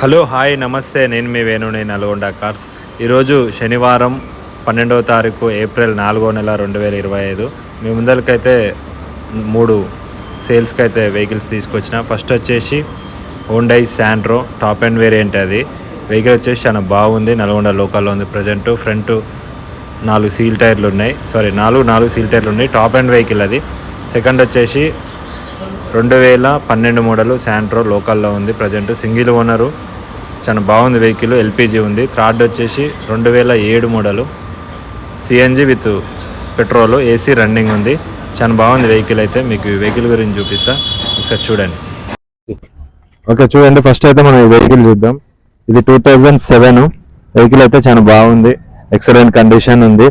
Hello hi నమస్తే, నేను మీ వేణుని Nalgonda cars. ఈరోజు శనివారం 12వ తారీఖు ఏప్రిల్ 4వ నెల 2025. మీ ముందరికైతే 3 సేల్స్కి అయితే వెహికల్స్ తీసుకొచ్చిన. ఫస్ట్ వచ్చేసి Hyundai Santro top and variant. అది వెహికల్ వచ్చేసి చాలా బాగుంది, నల్గొండ లోకల్లో ఉంది. ప్రజెంట్ ఫ్రంట్ 4 సీల్ టైర్లు ఉన్నాయి, నాలుగు సీల్ టైర్లు ఉన్నాయి. టాప్ అండ్ వెహికల్ అది. సెకండ్ వచ్చేసి 2012 మోడలు శాంట్రో లోకల్లో ఉంది. ప్రజెంట్ సింగిల్ ఓనరు, చాలా బాగుంది వెహికల్, ఎల్పిజి ఉంది. థర్డ్ వచ్చేసి 2007 model CNG with petrol, AC running ఉంది. చాలా బాగుంది వెహికల్. అయితే మీకు వెహికల్ గురించి చూపిస్తా, ఒకసారి చూడండి. ఓకే చూడండి, ఫస్ట్ అయితే మనం ఈ వెహికల్ చూద్దాం. ఇది 2007 వెహికల్ అయితే చాలా బాగుంది, ఎక్సలెంట్ కండిషన్ ఉంది.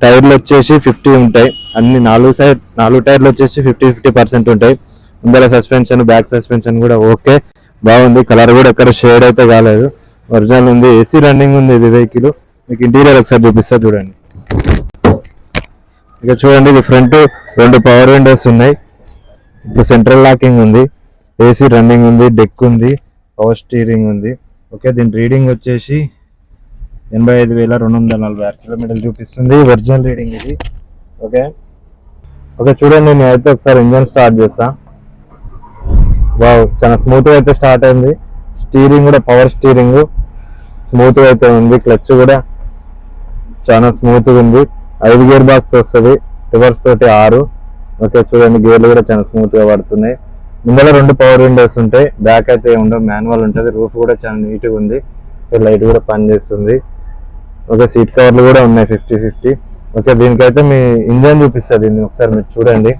టైర్లు వచ్చేసి 50 ఉంటాయి, అన్ని 4 టైర్లు వచ్చేసి 50% ఉంటాయి. ముందర సస్పెన్షన్, బ్యాక్ సస్పెన్షన్ కూడా ఓకే, బాగుంది. కలర్ కూడా ఎక్కడ షేడ్ అయితే కాలేదు, ఒరిజినల్ ఉంది. ఏసీ రన్నింగ్ ఉంది ఇది వెహికల్. మీకు ఇంటీరియర్ ఒకసారి చూపిస్తా చూడండి. ఇక చూడండి, ఇది ఫ్రంట్ 2 పవర్ విండోస్ ఉన్నాయి, ఇప్పుడు సెంట్రల్ లాకింగ్ ఉంది, ఏసీ రన్నింగ్ ఉంది, డెక్ ఉంది, పవర్ స్టీరింగ్ ఉంది. ఓకే, దీని రీడింగ్ వచ్చేసి 85,246 కిలోమీటర్లు చూపిస్తుంది, ఒరిజినల్ రీడింగ్ ఇది. ఓకే ఓకే చూడండి, నేను అయితే ఒకసారి ఇంజన్ స్టార్ట్ చేస్తా. వావ్, చాలా స్మూత్ గా అయితే స్టార్ట్ అయింది. స్టీరింగ్ కూడా పవర్ స్టీరింగ్, స్మూత్ గా అయితే ఉంది. క్లచ్ కూడా చాలా స్మూత్ గా ఉంది. 5 గేర్ బాక్స్ వస్తుంది, రివర్స్ తోటి 6. ఓకే చూడండి, గేర్లు కూడా చాలా స్మూత్ గా పడుతున్నాయి. ముందర 2 పవర్ విండోస్ ఉంటాయి, బ్యాక్ అయితే ఉండవు, మాన్యువల్ ఉంటుంది. రూఫ్ కూడా చాలా నీట్ గా ఉంది, లైట్ కూడా పనిచేస్తుంది. ఓకే, సీట్ కవర్లు కూడా ఉన్నాయి 50-50. ఓకే, దీనికైతే మీ ఇంజన్ చూపిస్తుంది, దీన్ని ఒకసారి మీరు చూడండి.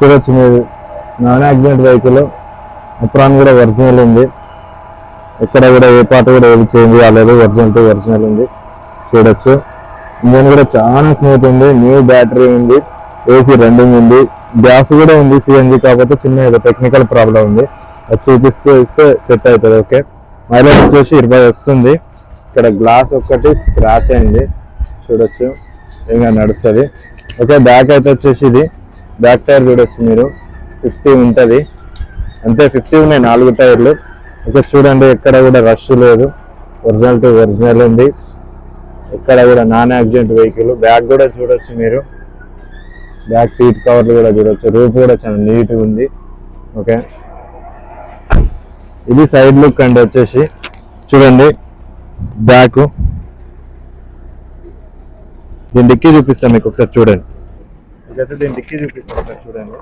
చూడొచ్చు మీరు, నాన్ యాక్సిడెంట్ వెహికల్, అప్రాన్ కూడా ఒరిజినల్ ఉంది. ఎక్కడ కూడా ఏ పార్ట్ కూడా ఏది చేంజ్ కాలేదు, ఒరిజినల్ టు ఒరిజినల్ ఉంది. చూడొచ్చు, ఇంజన్ కూడా చాలా స్మూత్ ఉంది. న్యూ బ్యాటరీ ఉంది, ఏసీ రన్నింగ్ ఉంది, గ్యాస్ కూడా ఉంది సిఎన్జి. కాకపోతే చిన్న ఏదో టెక్నికల్ ప్రాబ్లం ఉంది, అది చూపిస్తే సెట్ అవుతుంది. ఓకే, మైలేజ్ వచ్చేసి 20 వస్తుంది. ఇక్కడ గ్లాస్ ఒక్కటి స్క్రాచ్ అయింది, చూడొచ్చు, ఇంకా నడుస్తుంది. ఓకే, బ్యాక్ అయితే వచ్చేసి ఇది బ్యాక్ టైర్ చూడొచ్చు మీరు, 50 ఉంటుంది, అంతే 50 ఉన్నాయి 4 టైర్లు. ఓకే చూడండి, ఎక్కడ కూడా రష్ లేదు, ఒరిజినల్ టు ఒరిజినల్ ఉంది. ఎక్కడ కూడా నాన్ యాక్సిడెంట్ వెహికల్. బ్యాక్ కూడా చూడొచ్చు మీరు, బ్యాక్ సీట్ కవర్లు కూడా చూడొచ్చు, రూఫ్ కూడా చాలా నీట్గా ఉంది. ఓకే, ఇది సైడ్ లుక్ అండి. వచ్చేసి చూడండి, బ్యాక్ దీని డిక్కీ చూపిస్తాను మీకు, ఒకసారి చూడండి. ఓకే, దీని డిక్కీ చూపిస్తాను ఒకసారి చూడండి.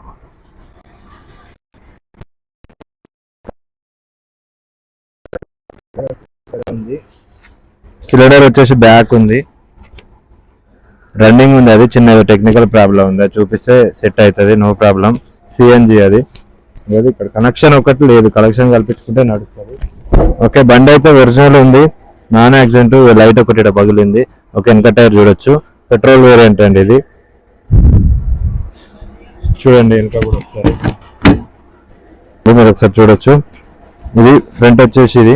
సిలిండర్ వచ్చేసి బ్యాక్ ఉంది, రన్నింగ్ ఉంది. అది చిన్న టెక్నికల్ ప్రాబ్లం ఉంది, అది చూపిస్తే సెట్ అవుతుంది, నో ప్రాబ్లం. సిఎన్జి అది. ఇక్కడ కనెక్షన్ ఒకటి లేదు, కనెక్షన్ కల్పించుకుంటే నడుస్తుంది. ఓకే, బండి అయితే ఒరిజినల్ ఉంది, నాన్ యాక్సిడెంట్. లైట్ ఒకటి పగిలింది. ఓకే, వెనక టైర్ చూడొచ్చు, పెట్రోల్ వేరియంట్ అండి ఇది. చూడండి వెనక కూడా ఒకసారి మీరు ఒకసారి చూడొచ్చు. ఇది ఫ్రంట్ వచ్చేసి ఇది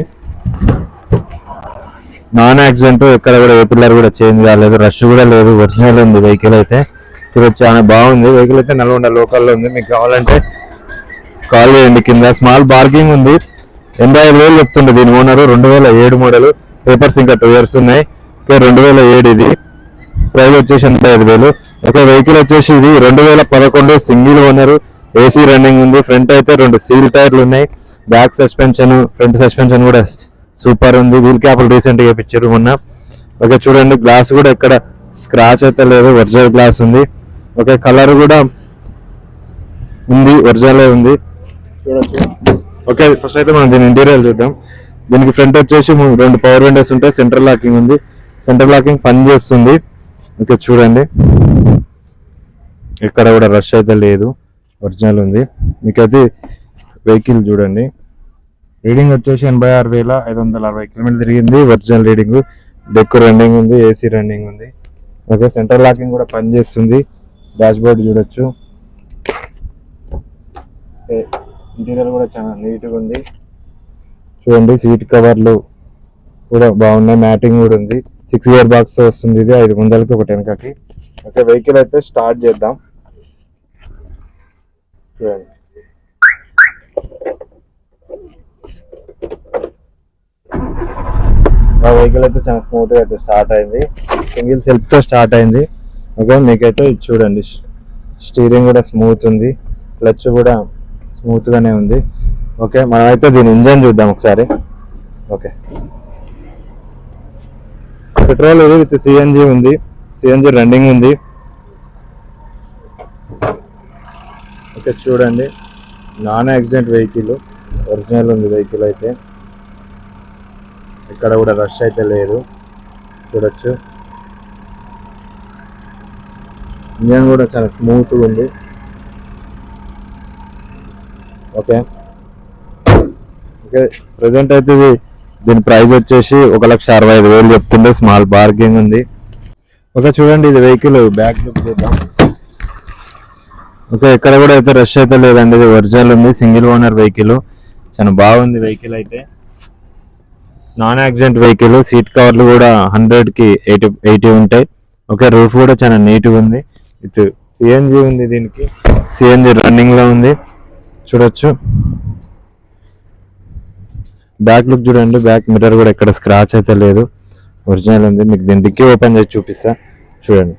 నాన్ యాక్సిడెంట్, ఎక్కడ కూడా ఏ పిల్లర్ కూడా చేంజ్ కాలేదు, రష్ కూడా లేదు, ఒరిజినల్ ఉంది వెహికల్ అయితే. చూడొచ్చు, చాలా బాగుంది వెహికల్ అయితే, నల్గొండ లోకల్లో ఉంది. మీకు కావాలంటే కాల్ చేయండి. కింద స్మాల్ పార్కింగ్ ఉంది. 85,000 చెప్తుండే దీని ఓనరు. 2007 మోడల్, పేపర్స్ ఇంకా 2 years ఉన్నాయి. ఓకే, 2007 ఇది, ప్రైస్ వచ్చేసి 85,000. ఓకే, వెహికల్ వచ్చేసి ఇది 2011 సింగిల్ ఓనరు, ఏసీ రన్నింగ్ ఉంది. ఫ్రంట్ అయితే 2 సీల్ టైర్లు ఉన్నాయి, బ్యాక్ సస్పెన్షన్, ఫ్రంట్ సస్పెన్షన్ కూడా సూపర్ ఉంది. వీల్ క్యాప్లు రీసెంట్ గా వేయించారు మొన్న. ఓకే చూడండి, గ్లాస్ కూడా ఎక్కడ స్క్రాచ్ అయితే లేదు, ఒరిజినల్ గ్లాస్ ఉంది. ఓకే, కలర్ కూడా ఉంది, ఒరిజినల్ ఉంది, చూడొచ్చు. ఓకే, ఫస్ట్ అయితే మనం దీని ఇంటీరియర్ చూద్దాం. దీనికి ఫ్రంట్ వచ్చేసి 2 పవర్ విండోస్ ఉంటాయి, సెంట్రల్ లాకింగ్ ఉంది, సెంట్రల్ లాకింగ్ పని చేస్తుంది. ఓకే చూడండి, ఎక్కడ కూడా రష్ అయితే లేదు, ఒరిజినల్ ఉంది. మీకైతే వెహికల్ చూడండి, రీడింగ్ వచ్చేసి 86,560 కిలోమీటర్లు తిరిగింది, ఒరిజినల్ రీడింగ్. డెక్ రన్నింగ్ ఉంది, ఏసీ రన్నింగ్ ఉంది. ఓకే, సెంట్రల్ లాకింగ్ కూడా పనిచేస్తుంది. డాష్ బోర్డ్ చూడొచ్చు. ఇంటీరియర్ కూడా చాలా నీట్గా ఉంది, చూడండి. సీట్ కవర్లు కూడా బాగున్నాయి, మ్యాటింగ్ కూడా ఉంది. 6 గేర్ బాక్స్ తో వస్తుంది. ఇది 5 ముందలకి ఒకటి వెనకకి. ఓకే, వెహికల్ అయితే స్టార్ట్ చేద్దాం. చూడండి, ఆ వెహికల్ అయితే చాలా స్మూత్ గా అయితే స్టార్ట్ అయింది. సింగిల్ సెల్ఫ్ తో స్టార్ట్ అయింది. ఓకే, మీకైతే ఇది చూడండి, స్టీరింగ్ కూడా స్మూత్ ఉంది, క్లచ్ కూడా స్మూత్ గానే ఉంది. ఓకే, మనమైతే దీని ఇంజన్ చూద్దాం ఒకసారి. ఓకే, పెట్రోల్ ఇది విత్ సిఎన్జి ఉంది. సిఎన్జి రన్నింగ్ ఉంది. ఓకే, చూడండి, నాన్ యాక్సిడెంట్ వెహికల్, ఒరిజినల్ ఉంది వెహికల్ అయితే. ఇక్కడ కూడా రష్ అయితే లేదు, చూడొచ్చు. ఇంజన్ కూడా చాలా స్మూత్గా ఉంది. ఓకే ఓకే ప్రజెంట్ అయితే దీని ప్రైస్ వచ్చేసి 1,65,000 చెప్తుండే. స్మాల్ బార్గెనింగ్ ఉంది. ఓకే, చూడండి, ఇది వెహికల్ బ్యాక్ లుక్ చూద్దాం. ఓకే, ఇక్కడ కూడా అయితే రష్ అయితే లేదండి, ఇది ఒరిజినల్ ఉంది, సింగిల్ ఓనర్ వెహికల్. చాలా బాగుంది వెహికల్ అయితే, నాన్ యాక్సిడెంట్ వెహికల్. సీట్ కవర్లు కూడా 100కి 80 ఉంటాయి. ఓకే, రూఫ్ కూడా చాలా నీట్గా ఉంది. విత్ సిఎన్జి ఉంది, దీనికి సిఎన్జి రన్నింగ్ లో ఉంది, చూడొచ్చు. బ్యాక్ లుక్ చూడండి, బ్యాక్ మిర్రర్ కూడా ఎక్కడ స్క్రాచ్ అయితే లేదు, ఒరిజినల్ ఉంది. మీకు దీని డిక్కీ ఓపెన్ చేసి చూపిస్తా. చూడండి,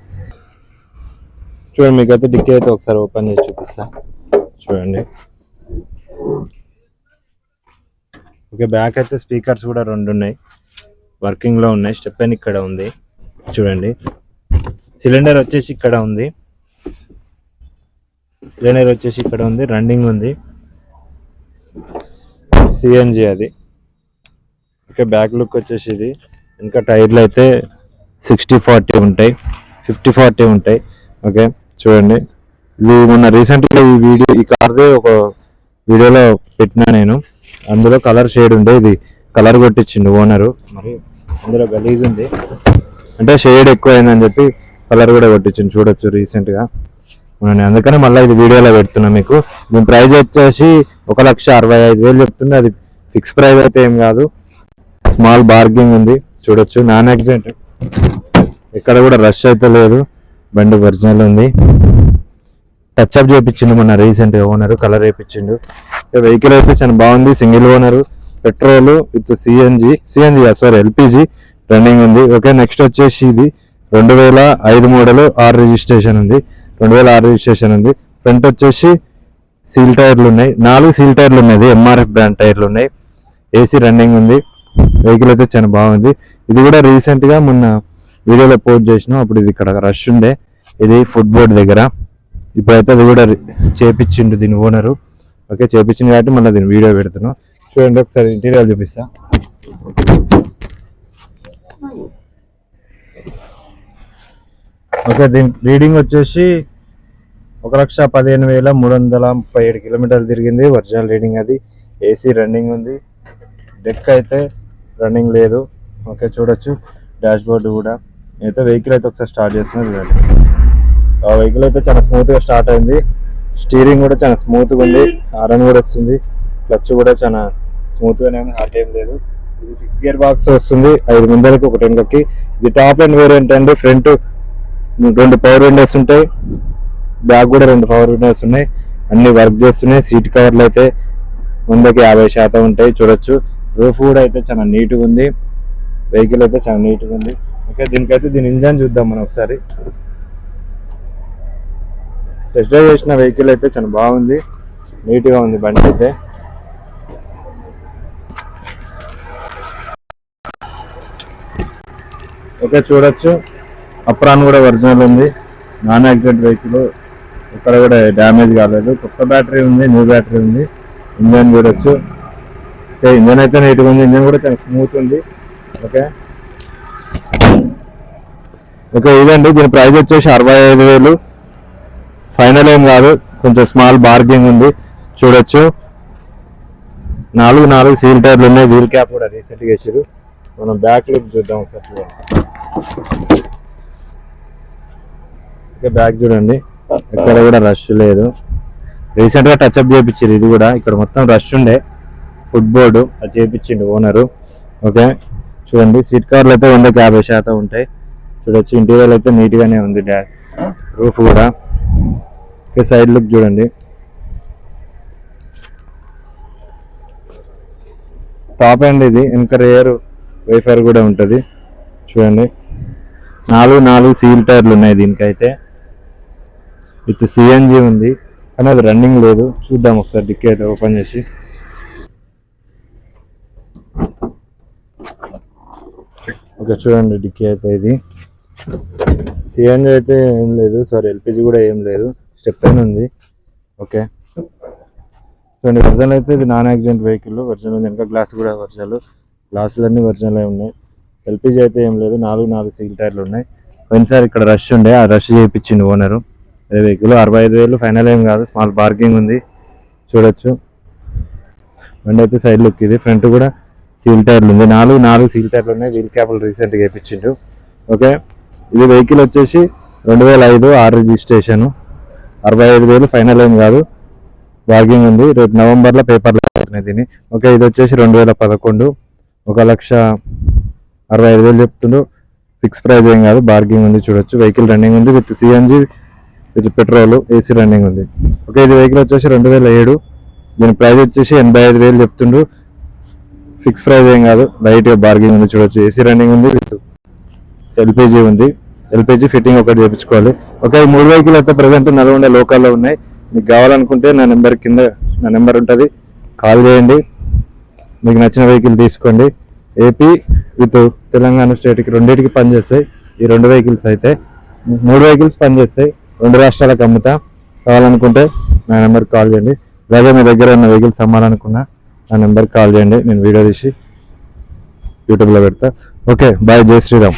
మీకు అయితే డిక్కీ అయితే ఒకసారి ఓపెన్ చేసి చూపిస్తా. చూడండి, ఓకే, బ్యాక్ అయితే స్పీకర్స్ కూడా 2 ఉన్నాయి, వర్కింగ్ లో ఉన్నాయి. స్టెప్ ఇక్కడ ఉంది, చూడండి. సిలిండర్ వచ్చేసి ఇక్కడ ఉంది, రన్నింగ్ ఉంది, సిఎన్జి అది. ఓకే, బ్యాక్ లుక్ వచ్చేసి ఇది. ఇంకా టైర్లు అయితే 60-40 ఉంటాయి, 50-40 ఉంటాయి. ఓకే, చూడండి, ఇది మొన్న రీసెంట్గా ఈ కార్దే ఒక వీడియోలో పెట్టినా నేను. అందులో కలర్ షేడ్ ఉండే, ఇది కలర్ కొట్టించిండు ఓనరు. మరి అందులో గలీజ్ ఉంది అంటే షేడ్ ఎక్కువ అయిందని చెప్పి కలర్ కూడా కొట్టించిండు, చూడొచ్చు రీసెంట్గా. అందుకనే మళ్ళీ ఇది వీడియోలో పెడుతున్నా మీకు. దీని ప్రైస్ వచ్చేసి 1,65,000 చెప్తుంది. అది ఫిక్స్ ప్రైస్ అయితే ఏం కాదు, స్మాల్ బార్గింగ్ ఉంది, చూడొచ్చు. నాన్ యాక్సిడెంట్, ఎక్కడ కూడా రష్ అయితే లేదు, బండి ఒరిజినల్ ఉంది. టచ్అప్ చేయించిండు మన రీసెంట్గా ఓనర్, కలర్ వేయించిండు. వెహికల్ అయితే చాలా బాగుంది, single owner, petrol with LPG running ఉంది. ఓకే, నెక్స్ట్ వచ్చేసి ఇది 2005 మోడల్, 6 రిజిస్ట్రేషన్ ఉంది, 2006 రిజిస్ట్రేషన్ ఉంది. ఫ్రంట్ వచ్చేసి సీల్ టైర్లు ఉన్నాయి, 4 సీల్ టైర్లు ఉన్నాయి, ఎంఆర్ఎఫ్ బ్రాండ్ టైర్లు ఉన్నాయి. ఏసీ రన్నింగ్ ఉంది. వెహికల్ అయితే చాలా బాగుంది. ఇది కూడా రీసెంట్గా మొన్న వీడియోలో పోస్ట్ చేసినాం, అప్పుడు ఇది ఇక్కడ రష్ ఉండే, ఇది ఫుడ్ బోర్డ్ దగ్గర. ఇప్పుడైతే అది కూడా చేపించిండు దీని ఓనరు. ఓకే, చేపించింది కాబట్టి మళ్ళీ దీని వీడియో పెడుతున్నాం. చూడండి, ఒకసారి ఇంటీరియర్ చూపిస్తా. ఓకే, దీని రీడింగ్ వచ్చేసి 1,15,337 కిలోమీటర్లు తిరిగింది, ఒరిజినల్ రీడింగ్ అది. ఏసీ రన్నింగ్ ఉంది, డెక్ అయితే రన్నింగ్ లేదు. ఓకే, చూడొచ్చు, డాష్ బోర్డు కూడా. అయితే వెహికల్ అయితే ఒకసారి స్టార్ట్ చేస్తున్నా, చూడండి. ఆ వెహికల్ అయితే చాలా స్మూత్గా స్టార్ట్ అయింది. స్టీరింగ్ కూడా చాలా స్మూత్గా ఉంది, హారన్ కూడా వస్తుంది, క్లచ్ కూడా చాలా స్మూత్గానే ఉంది, హార్డ్ ఏం లేదు. ఇది 6 గేర్ బాక్స్ వస్తుంది, 5 ముందరకి ఒకటి వెనకకి. ఇది టాప్ అండ్ వేరియంట్ అండి. ఫ్రంట్ 2 పవర్ విండోస్ ఉంటాయి, బ్యాక్ కూడా 2 పవర్ విండోస్ ఉన్నాయి, అన్ని వర్క్ చేస్తున్నాయి. సీట్ కవర్లు అయితే 100కి 50% ఉంటాయి, చూడొచ్చు. రూఫ్ కూడా అయితే చాలా నీట్గా ఉంది, వెహికల్ అయితే చాలా నీట్గా ఉంది. ఓకే, దీనికైతే దీని ఇంజన్ చూద్దాం మనం ఒకసారి. టెస్ట్ డ్రైవ్ చేసిన వెహికల్ అయితే చాలా బాగుంది, నీట్గా ఉంది బండి అయితే. ఓకే, చూడొచ్చు, అప్రాన్ కూడా ఒరిజినల్ ఉంది, నాన్ యాక్సిడెంట్ వెహికల్, ఇక్కడ కూడా డ్యామేజ్ కాలేదు. కొత్త బ్యాటరీ ఉంది, న్యూ బ్యాటరీ ఉంది. ఇంజన్ చూడొచ్చు. ఓకే, ఇంజన్ అయితే నీట్గా ఉంది, ఇంజన్ కూడా చాలా స్మూత్ ఉంది. ఓకే ఓకే ఇదండి, దీని ప్రైస్ వచ్చేసి 65,000. ఫైనల్ ఏం కాదు, కొంచెం స్మాల్ బార్గింగ్ ఉంది, చూడొచ్చు. 4 సీల్ టైర్లు ఉన్నాయి, వీల్ క్యాప్ కూడా రీసెంట్గా వేసారు. మనం బ్యాక్ లుక్ చూద్దాం ఒకసారి. ఓకే, బ్యాక్ చూడండి, ఎక్కడ కూడా రష్ లేదు. రీసెంట్గా టచ్అప్ చేయించారు, ఇది కూడా. ఇక్కడ మొత్తం రష్ ఉండే, ఫుడ్ బోర్డు అది చేయించిండు ఓనరు. ఓకే, చూడండి సీట్ కవర్లు అయితే 100-50% ఉంటాయి. చూడొచ్చు ఇంటీరియర్ అయితే నీట్గానే ఉంది. రూఫ్ కూడా సైడ్ లుక్ చూడండి. టాప్ అండ్ ఇది వెనక రేర్ వైఫర్ కూడా ఉంటుంది. చూడండి 4 సీల్ టైర్లు ఉన్నాయి దీనికైతే. విత్ సిఎన్జి ఉంది కానీ అది రన్నింగ్ లేదు. చూద్దాం ఒకసారి డిక్కీ అయితే ఓపెన్ చేసి. ఓకే చూడండి డిక్కీ అయితే ఇది సిఎన్జి అయితే ఏం లేదు, సారీ ఎల్పిజి కూడా ఏం లేదు, స్టెప్ పైన ఉంది. ఓకే చూడండి ఒరిజినల్ అయితే ఇది నాన్ యాక్సిడెంట్ వెహికల్ ఒరిజినల్ ఉంది. వెనక గ్లాస్ కూడా ఒరిజినల్, గ్లాసులన్నీ ఒరిజినల్ ఉన్నాయి. ఎల్పిజి అయితే ఏం లేదు. 4 సీల్ టైర్లు ఉన్నాయి. పోయినసారి ఇక్కడ రష్ ఉండే, ఆ రష్ చేయించింది ఓనరు. అదే వెహికల్ 65,000 ఫైనల్ ఏం కాదు, స్మాల్ పార్కింగ్ ఉంది. చూడొచ్చు బండి అయితే సైడ్ లుక్ ఇది. ఫ్రంట్ కూడా సీల్ టైర్లు ఉంది. 4 సీల్ టైర్లు ఉన్నాయి. వీల్ క్యాప్లు రీసెంట్గా వేయించిండు. ఓకే ఇది వెహికల్ వచ్చేసి 2005 ఆర్ రిజిస్ట్రేషన్, 65,000 ఫైనల్ ఏం కాదు, బార్గింగ్ ఉంది. రేపు నవంబర్లో పేపర్లు అవుతున్నాయి దీన్ని. ఓకే ఇది వచ్చేసి 2011, 1,65,000 చెప్తుండు. ఫిక్స్ ప్రైస్ ఏం కాదు, బార్గింగ్ ఉంది. చూడొచ్చు వెహికల్ రన్నింగ్ ఉంది with CNG with petrol, AC running ఉంది. ఓకే ఇది వెహికల్ వచ్చేసి 2007, దీని ప్రైస్ వచ్చేసి 85,000 చెప్తుండు. ఫిక్స్ ప్రైస్ ఏం కాదు, లైట్గా బార్గింగ్ ఉంది. చూడొచ్చు ఏసీ రన్నింగ్ ఉంది విత్ ఎల్పిజి ఉంది. ఎల్పిజి ఫిట్టింగ్ ఒకటి చేయించుకోవాలి. ఓకే ఈ 3 వెహికల్ అయితే ప్రజెంట్ నల్గొండ లోకల్లో ఉన్నాయి. మీకు కావాలనుకుంటే నా నెంబర్ కింద నా నెంబర్ ఉంటుంది, కాల్ చేయండి. మీకు నచ్చిన వెహికల్ తీసుకోండి. ఏపీ విత్ తెలంగాణ స్టేట్కి రెండింటికి పనిచేస్తాయి ఈ 2 వెహికల్స్ అయితే. 3 వెహికల్స్ పనిచేస్తాయి, 2 రాష్ట్రాలకు అమ్ముతా. కావాలనుకుంటే నా నెంబర్కి కాల్ చేయండి. అలాగే మీ దగ్గర ఉన్న వెహికల్స్ అమ్మాలనుకున్నా నా నెంబర్కి కాల్ చేయండి, నేను వీడియో తీసి యూట్యూబ్లో పెడతా. ఓకే బాయ్, జై శ్రీరామ్.